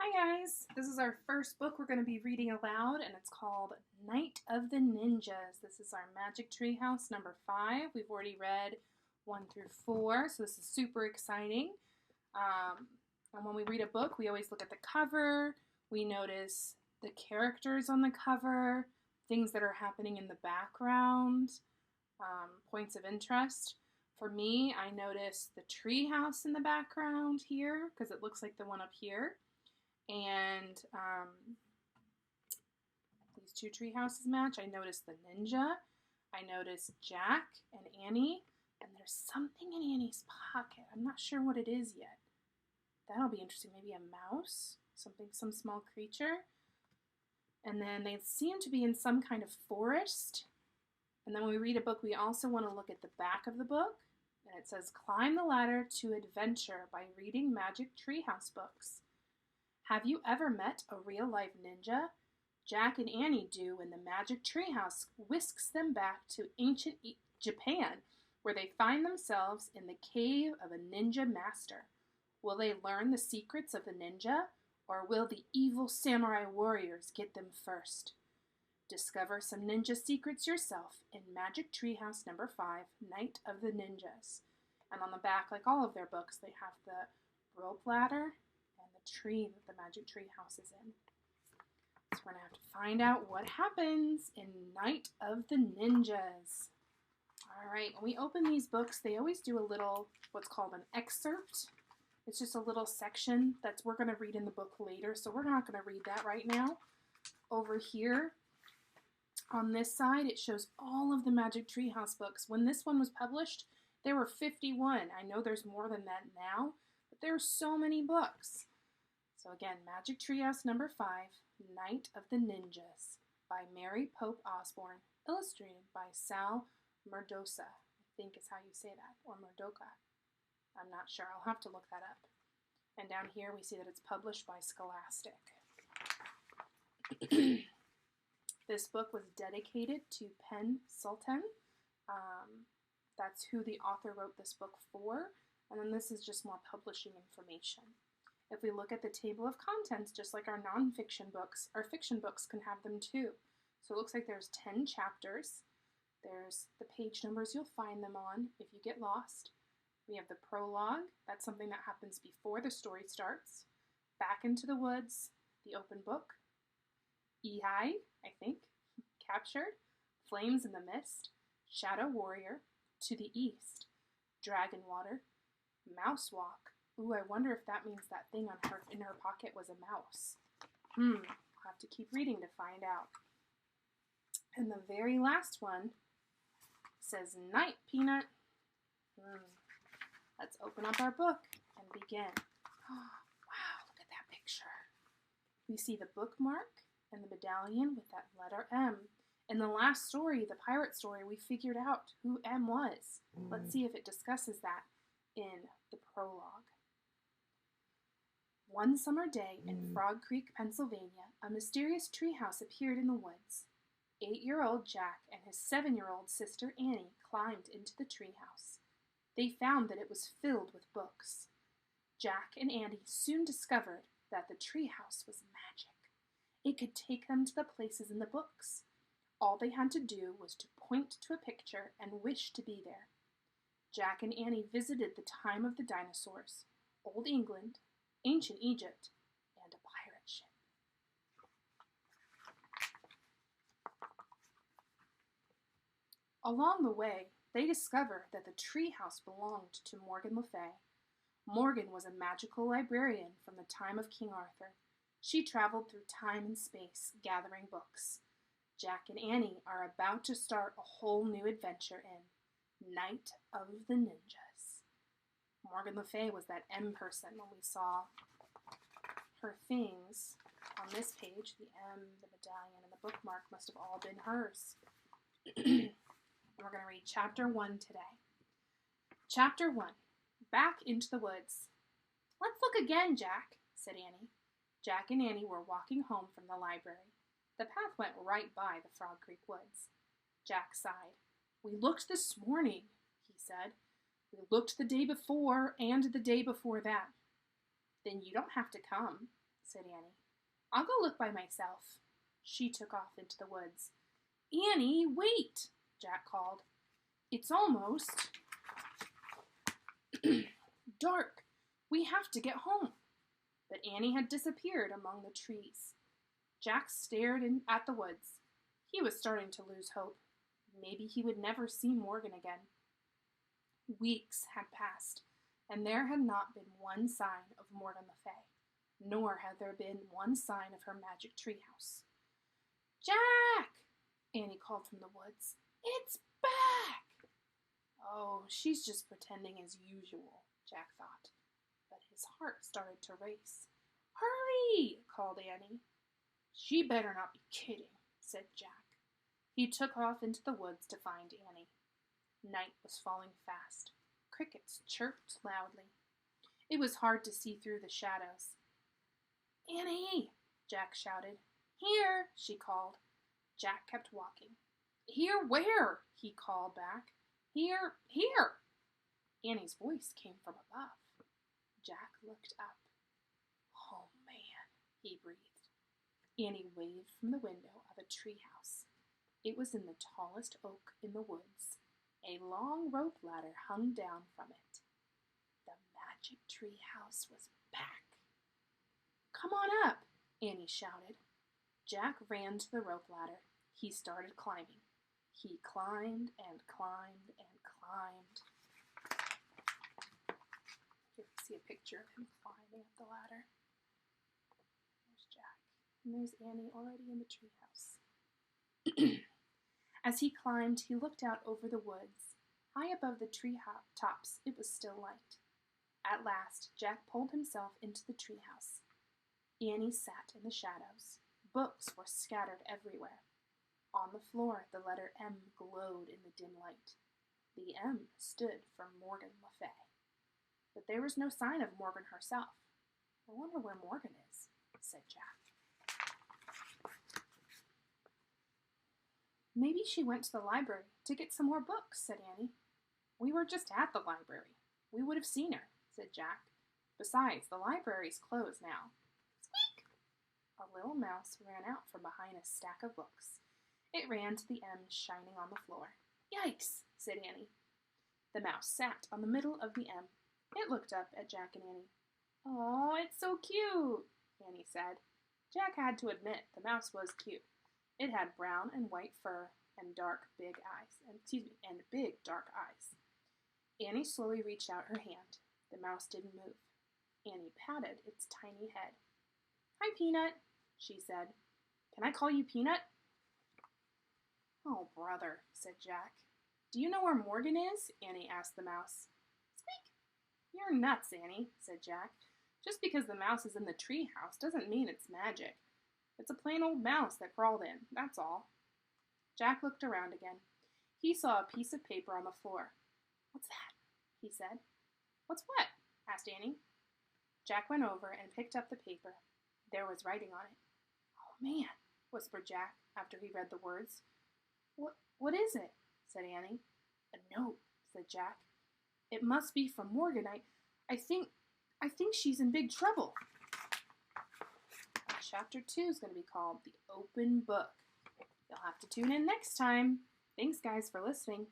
Hi guys! This is our first book we're going to be reading aloud, and it's called Night of the Ninjas. This is our Magic Tree House number 5. We've already read 1 through 4, so this is super exciting. And when we read a book, we always look at the cover. We notice the characters on the cover, things that are happening in the background, points of interest. For me, I noticed the tree house in the background here because it looks like the one up here. And these two tree houses match. I noticed the ninja. I noticed Jack and Annie. And there's something in Annie's pocket. I'm not sure what it is yet. That'll be interesting. Maybe a mouse? Some small creature. And then they seem to be in some kind of forest. And then when we read a book, we also want to look at the back of the book. And it says, climb the ladder to adventure by reading Magic Treehouse books. Have you ever met a real-life ninja? Jack and Annie do when the Magic Treehouse whisks them back to ancient Japan, where they find themselves in the cave of a ninja master. Will they learn the secrets of the ninja, or will the evil samurai warriors get them first? Discover some ninja secrets yourself in Magic Treehouse number 5, Night of the Ninjas. And on the back, like all of their books, they have the rope ladder and the tree that the Magic Treehouse is in. So we're going to have to find out what happens in Night of the Ninjas. All right, when we open these books, they always do a little, what's called an excerpt. It's just a little section that we're going to read in the book later, so we're not going to read that right now. Over here, on this side, it shows all of the Magic Treehouse books. When this one was published, there were 51. I know there's more than that now, but there are so many books. So again, Magic Treehouse number 5, Night of the Ninjas, by Mary Pope Osborne, illustrated by Sal Merdosa, I think is how you say that, or Merdoka. I'm not sure. I'll have to look that up. And down here we see that it's published by Scholastic. This book was dedicated to Pen Sultan. That's who the author wrote this book for. And then this is just more publishing information. If we look at the table of contents, just like our nonfiction books, our fiction books can have them too. So it looks like there's 10 chapters. There's the page numbers you'll find them on if you get lost. We have the prologue. That's something that happens before the story starts. Back into the woods, the open book. Ehai, I think, captured. Flames in the mist. Shadow warrior. To the east. Dragon water. Mouse walk. Ooh, I wonder if that means that thing on in her pocket was a mouse. I'll have to keep reading to find out. And the very last one says night, Peanut. Let's open up our book and begin. Oh, wow, look at that picture. We see the bookmark and the medallion with that letter M. In the last story, the pirate story, we figured out who M was. Let's see if it discusses that in the prologue. One summer day in Frog Creek, Pennsylvania, a mysterious treehouse appeared in the woods. 8-year-old Jack and his 7-year-old sister Annie climbed into the treehouse. They found that it was filled with books. Jack and Annie soon discovered that the treehouse was magic. It could take them to the places in the books. All they had to do was to point to a picture and wish to be there. Jack and Annie visited the time of the dinosaurs, Old England, ancient Egypt, and a pirate ship. Along the way, they discovered that the treehouse belonged to Morgan Le Fay. Morgan was a magical librarian from the time of King Arthur. She traveled through time and space, gathering books. Jack and Annie are about to start a whole new adventure in Night of the Ninjas. Morgan Le Fay was that M person when we saw her things on this page. The M, the medallion, and the bookmark must have all been hers. We're going to read Chapter 1 today. Chapter 1, Back into the Woods. Let's look again, Jack, said Annie. Jack and Annie were walking home from the library. The path went right by the Frog Creek woods. Jack sighed. We looked this morning, he said. We looked the day before and the day before that. Then you don't have to come, said Annie. I'll go look by myself. She took off into the woods. Annie, wait, Jack called. It's almost dark. We have to get home. But Annie had disappeared among the trees. Jack stared at the woods. He was starting to lose hope. Maybe he would never see Morgan again. Weeks had passed, and there had not been one sign of Morgan Le Fay, nor had there been one sign of her magic treehouse. Jack! Annie called from the woods. It's back! Oh, she's just pretending as usual, Jack thought. But his heart started to race. Hurry! Called Annie. She better not be kidding, said Jack. He took off into the woods to find Annie. Night was falling fast. Crickets chirped loudly. It was hard to see through the shadows. Annie! Jack shouted. Here! She called. Jack kept walking. Here where? He called back. Here! Annie's voice came from above. Jack looked up. Oh, man, he breathed. Annie waved from the window of a treehouse. It was in the tallest oak in the woods. A long rope ladder hung down from it. The magic treehouse was back. Come on up, Annie shouted. Jack ran to the rope ladder. He started climbing. He climbed and climbed and climbed. You can see a picture of him climbing up the ladder. There's Jack. And there's Annie already in the treehouse. As he climbed, he looked out over the woods. High above the tree tops, it was still light. At last, Jack pulled himself into the treehouse. Annie sat in the shadows. Books were scattered everywhere. On the floor, the letter M glowed in the dim light. The M stood for Morgan Le Fay. But there was no sign of Morgan herself. I wonder where Morgan is, said Jack. Maybe she went to the library to get some more books, said Annie. We were just at the library. We would have seen her, said Jack. Besides, the library's closed now. Squeak! A little mouse ran out from behind a stack of books. It ran to the M shining on the floor. Yikes, said Annie. The mouse sat on the middle of the M. It looked up at Jack and Annie. Oh, it's so cute, Annie said. Jack had to admit the mouse was cute. It had brown and white fur and big dark eyes. Annie slowly reached out her hand. The mouse didn't move. Annie patted its tiny head. Hi, Peanut, she said. Can I call you Peanut? Oh, brother, said Jack. Do you know where Morgan is? Annie asked the mouse. Squeak! You're nuts, Annie, said Jack. Just because the mouse is in the tree house doesn't mean it's magic. It's a plain old mouse that crawled in, that's all. Jack looked around again. He saw a piece of paper on the floor. What's that? He said. What's what? Asked Annie. Jack went over and picked up the paper. There was writing on it. Oh, man, whispered Jack after he read the words. What is it? Said Annie. A note, said Jack. It must be from Morgan. I think she's in big trouble. Chapter 2 is going to be called The Open Book. You'll have to tune in next time. Thanks, guys, for listening.